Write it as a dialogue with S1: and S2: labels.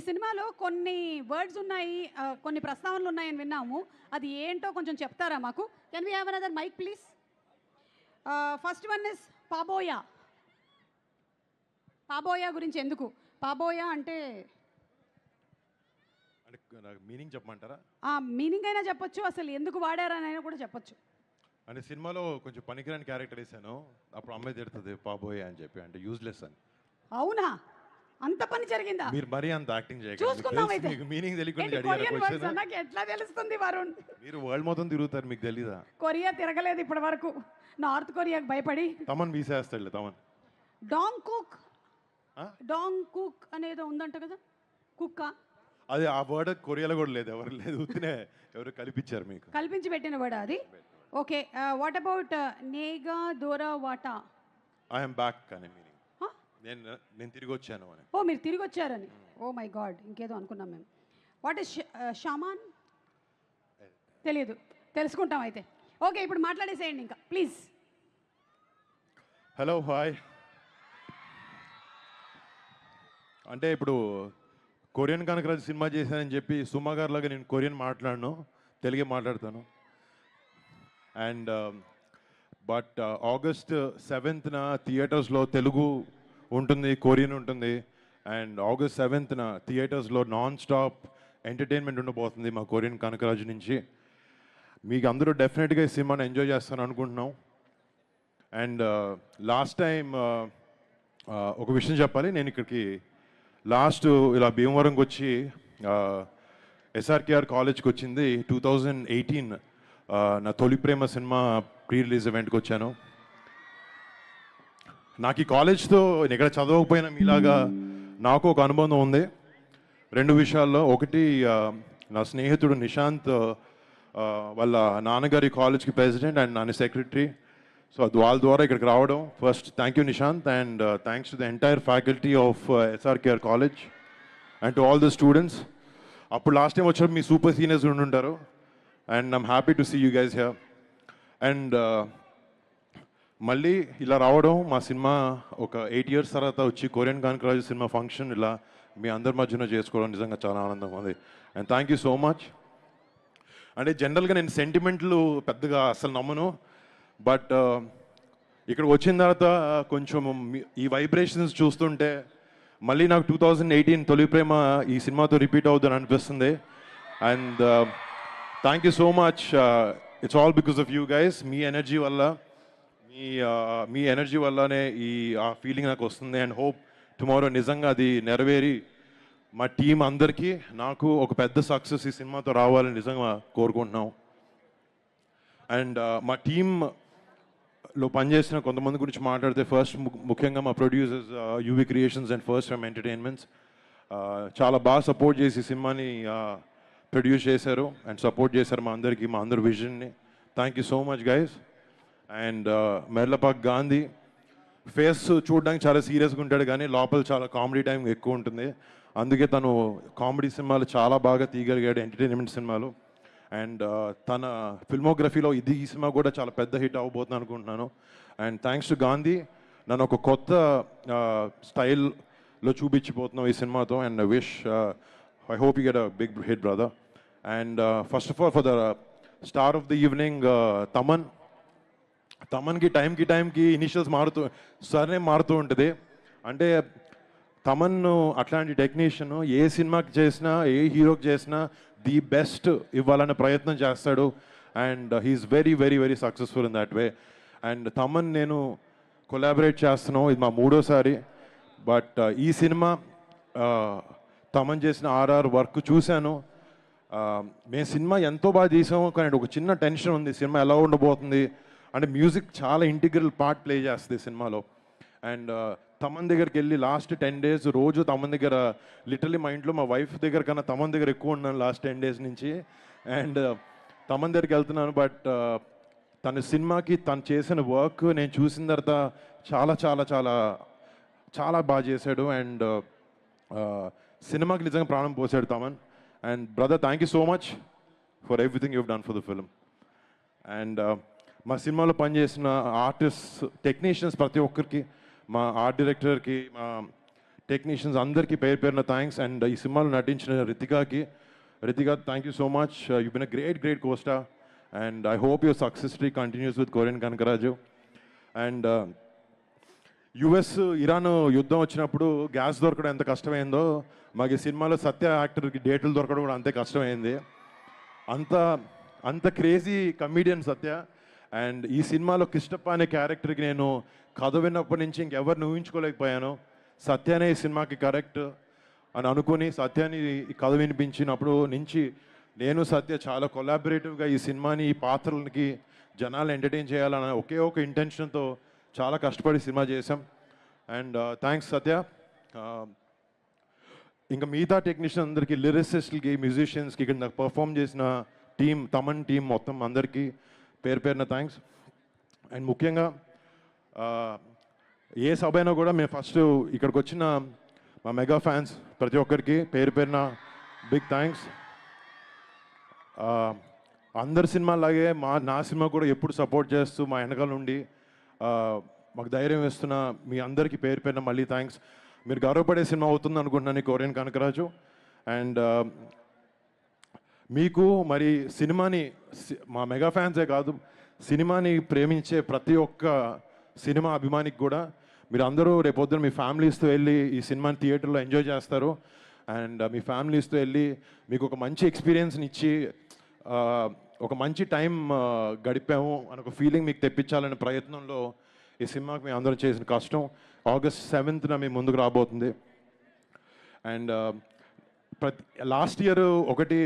S1: సినిమాలో కొన్ని వర్డ్స్ ఉన్నాయి, కొన్ని ప్రస్తావనలు ఉన్నాయని విన్నాము. అది ఏంటో కొంచెం చెప్తారా మాకు? Can we have another mic please? First one is పాబోయా. పాబోయా గురించి ఎందుకు? పాబోయా అంటే
S2: మీనింగ్ చెప్పమంటారా?
S1: మీనింగ్ అయినా చెప్పొచ్చు, అసలు ఎందుకు వాడారనైనా కూడా చెప్పొచ్చు.
S2: అంటే సినిమాలో కొంచెం పనికిరాని క్యారెక్టర్ వేసాను, అప్పుడు అమ్మాయి తిడుతుంది పాబోయే అని చెప్పి, అంటే యూజ్లెస్ అని.
S1: అవునా? అంత పని జరిగిందా?
S2: మీరు మరీ అంత యాక్టింగ్
S1: చూసుకుందాం అయితే.
S2: మీకు మీనింగ్ తెలియకుండా
S1: కొరియన్ వర్డ్స్ నాకు ఎట్లా తెలుస్తుంది వరుణ్?
S2: మీరు వరల్డ్ మొత్తం తిరుగుతారు, మీకు తెలీదా?
S1: కొరియా తిరగలేదు ఇప్పటి వరకు, నార్త్ కొరియాకి భయపడి.
S2: తమన్ వీసేస్తాడు Thaman.
S1: Dong Kook, Dong Kook అనేది ఉందంట కదా, కుక్క.
S2: అది ఆ వర్డ్ కొరియాలో కూడా లేదు, ఎవరు లేదు, ఉత్తినే ఎవరు కల్పించారు, మీకు
S1: కల్పించి పెట్టిన వర్డ్ అది. ఓకే, వాట్ అబౌట్ నేగా దోరా వాటా?
S2: ఐఎమ్ బ్యాక్ అని మీనింగ్. నేను తిరిగి వచ్చాను అని.
S1: ఓ మీరు తిరిగి వచ్చారని. ఓ మై గాడ్, ఇంకేదో అనుకున్నాం మేము. What is shaman? తెలియదు, తెలుసుకుంటాం అయితే. ఓకే, ఇప్పుడు మాట్లాడేసేయండి ఇంకా ప్లీజ్.
S2: Hello, hi. అంటే ఇప్పుడు కొరియన్ కనకరాజు సినిమా చేశానని చెప్పి సుమా గారు లాగా నేను కొరియన్ మాట్లాడను, తెలుగే మాట్లాడతాను. అండ్ బట్ ఆగస్ట్ 7th థియేటర్స్లో తెలుగు ఉంటుంది, కొరియన్ ఉంటుంది. అండ్ ఆగస్ట్ 7th థియేటర్స్లో నాన్ స్టాప్ ఎంటర్టైన్మెంట్ ఉండబోతుంది మా కొరియన్ కనకరాజు నుంచి. మీకు అందరూ డెఫినెట్గా ఈ సినిమాని ఎంజాయ్ చేస్తాను అనుకుంటున్నాం. అండ్ లాస్ట్ టైం ఒక విషయం చెప్పాలి, నేను ఇక్కడికి లాస్ట్ ఇలా భీమవరంకి వచ్చి ఎస్ఆర్కేఆర్ కాలేజ్కి వచ్చింది 2018 నా తొలి ప్రేమ సినిమా ప్రీ రిలీజ్ ఈవెంట్కి వచ్చాను. నాకు ఈ కాలేజ్తో ఇక్కడ చదవకపోయినా మీలాగా నాకు ఒక అనుబంధం ఉంది 2 విషయాల్లో. ఒకటి, నా స్నేహితుడు నిశాంత్ వాళ్ళ నాన్నగారి కాలేజ్కి ప్రెసిడెంట్ అండ్ నాన్న సెక్రటరీ. సో వాళ్ళ ద్వారా ఇక్కడికి రావడం, first thank you Nishant, and thanks to the entire faculty of SRKR college and to all the students. అప్పుడు లాస్ట్ టైం వచ్చారు మీ సూపర్ సీనియర్స్ ఉండుంటారు, and I'm happy to see you guys here. And మళ్ళీ ఇలా రావడం, మా సినిమా ఒక 8 years తర్వాత వచ్చి కొరియన్ కనకరాజు సినిమా ఫంక్షన్ ఇలా మీ అందరి మధ్యన చేసుకోవడం నిజంగా చాలా ఆనందంగా ఉంది. And thank you so much. అంటే జనరల్గా నేను సెంటిమెంట్లు పెద్దగా అసలు నమ్మను, బట్ ఇక్కడ వచ్చిన తర్వాత కొంచెం ఈ వైబ్రేషన్స్ చూస్తుంటే మళ్ళీ నాకు 2018 తొలి ప్రేమ ఈ సినిమాతో రిపీట్ అవుతుందని అనిపిస్తుంది. And thank you so much. It's all because of you guys. Me energy వల్లనే ఆ ఫీలింగ్ నాకు వస్తుంది. అండ్ హోప్ టుమారో నిజంగా అది నెరవేరి మా టీం అందరికీ నాకు ఒక పెద్ద సక్సెస్ ఈ సినిమాతో రావాలని నిజంగా కోరుకుంటున్నాం. అండ్ మా టీంలో పనిచేసిన కొంతమంది గురించి మాట్లాడితే, ఫస్ట్ ముఖ్యంగా మా producers UV creations and first frame entertainments చాలా బాగా సపోర్ట్ చేసి సినిమాని ప్రొడ్యూస్ చేశారు అండ్ సపోర్ట్ చేశారు మా అందరికీ, మా అందరి విజన్ని. Thank you so much guys. And Merlapaka Gandhi face చూడడానికి చాలా సీరియస్గా ఉంటాడు, కానీ లోపల చాలా కామెడీ టైం ఎక్కువ ఉంటుంది. అందుకే తను కామెడీ సినిమాలు చాలా బాగా తీయగలిగాడు, ఎంటర్టైన్మెంట్ సినిమాలు. అండ్ తన ఫిల్మోగ్రఫీలో ఈ సినిమా కూడా చాలా పెద్ద హిట్ అవ్వబోతుంది అనుకుంటున్నాను. అండ్ థ్యాంక్స్ టు గాంధీ, నన్ను ఒక కొత్త స్టైల్లో చూపించిపోతున్నాం ఈ సినిమాతో. And I hope you get a big hit brother. And first of all for the star of the evening తమన్కి టైంకి ఇనిషియల్స్ సర్నేమ్ మారుతూ ఉంటుంది. అంటే తమన్ అట్లాంటి టెక్నీషియన్ ఏ సినిమాకి చేసినా, ఏ హీరోకి చేసినా ది బెస్ట్ ఇవ్వాలనే ప్రయత్నం చేస్తాడు. And he's very very very successful in that way. And Thaman నేను కొలాబరేట్ చేస్తున్నాం, ఇది మా 3వసారి. బట్ ఈ సినిమా తమన్ చేసిన ఆర్ఆర్ వర్క్ చూశాను. మేము సినిమా ఎంతో బాగా తీసాము, కానీ ఒక చిన్న టెన్షన్ ఉంది, సినిమా ఎలా ఉండబోతుంది అంటే. మ్యూజిక్ చాలా ఇంటిగ్రల్ పార్ట్ ప్లే చేస్తుంది సినిమాలో. అండ్ తమన్ దగ్గరికి వెళ్ళి లాస్ట్ 10 days రోజు తమన్ దగ్గర, లిటరలీ మా ఇంట్లో మా వైఫ్ దగ్గర కన్నా తమన్ దగ్గర ఎక్కువ ఉన్నాను లాస్ట్ 10 days నుంచి. అండ్ తమన్ దగ్గరికి వెళ్తున్నాను, బట్ తన సినిమాకి తను చేసిన వర్క్ నేను చూసిన తర్వాత చాలా చాలా చాలా చాలా బాగా చేశాడు. అండ్ సినిమాకి నిజంగా ప్రాణం పోసాడు Thaman. And brother, thank you so much for everything you done for the film. And మా సినిమాలో పనిచేసిన ఆర్టిస్ట్, టెక్నీషియన్స్ ప్రతి ఒక్కరికి, మా ఆర్ట్ డైరెక్టర్కి, మా టెక్నీషియన్స్ అందరికీ పేరు పేరున థ్యాంక్స్. అండ్ ఈ సినిమాలో నటించిన Ritika thank you so much. You been a great costar and I hope your success streak continues with కొరియన్ కనకరాజు. అండ్ యుఎస్ ఇరాన్ యుద్ధం వచ్చినప్పుడు గ్యాస్ దొరకడం ఎంత కష్టమైందో మాకు ఈ సినిమాలో సత్య యాక్టర్కి డేట్లు దొరకడం కూడా అంతే కష్టమైంది. అంత క్రేజీ కమీడియన్ సత్య. అండ్ ఈ సినిమాలో కిష్టప్ప అనే క్యారెక్టర్కి నేను కథ విన్నప్పటి నుంచి ఇంకెవరిని ఊహించుకోలేకపోయాను. సత్యనే ఈ సినిమాకి కరెక్ట్ అని అనుకుని సత్యాన్ని ఈ కథ వినిపించినప్పుడు నుంచి నేను సత్య చాలా కొలాబరేటివ్గా ఈ సినిమాని ఈ పాత్రలకి జనాలు ఎంటర్టైన్ చేయాలన్న ఒకే ఒక ఇంటెన్షన్తో చాలా కష్టపడి సినిమా చేశాం. అండ్ థ్యాంక్స్ సత్య. ఇంకా మిగతా టెక్నీషియన్ అందరికీ, లిరిసిస్ట్లకి, మ్యూజిషియన్స్కి, ఇక్కడ నాకు పర్ఫామ్ చేసిన తమన్ టీం మొత్తం అందరికీ పేరు పేరున థ్యాంక్స్. అండ్ ముఖ్యంగా ఏ సభ అయినా కూడా మేము ఫస్ట్ ఇక్కడికి వచ్చిన మా మెగా ఫ్యాన్స్ ప్రతి ఒక్కరికి పేరు పేరున బిగ్ థ్యాంక్స్. అందరి సినిమాలాగే నా సినిమా కూడా ఎప్పుడు సపోర్ట్ చేస్తూ మా వెనకాల నుండి మాకు ధైర్యం ఇస్తున్న మీ అందరికీ పేరు పేరున మళ్ళీ థ్యాంక్స్. మీరు గర్వపడే సినిమా అవుతుంది అనుకుంటున్నాను కొరియన్ కనకరాజు. అండ్ మీకు మరి సినిమాని, మా మెగా ఫ్యాన్సే కాదు, సినిమాని ప్రేమించే ప్రతి ఒక్క సినిమా అభిమానికి కూడా మీరు అందరూ రేపొద్దున మీ ఫ్యామిలీస్తో వెళ్ళి ఈ సినిమాని థియేటర్లో ఎంజాయ్ చేస్తారు. అండ్ మీ ఫ్యామిలీస్తో వెళ్ళి మీకు ఒక మంచి ఎక్స్పీరియన్స్ని ఇచ్చి ఒక మంచి టైం గడిపాము అని ఒక ఫీలింగ్ మీకు తెప్పించాలనే ప్రయత్నంలో ఈ సినిమాకి మేము అందరం చేసిన కష్టం. ఆగస్ట్ 7th మీ ముందుకు రాబోతుంది. అండ్ లాస్ట్ ఇయర్ ఒకటి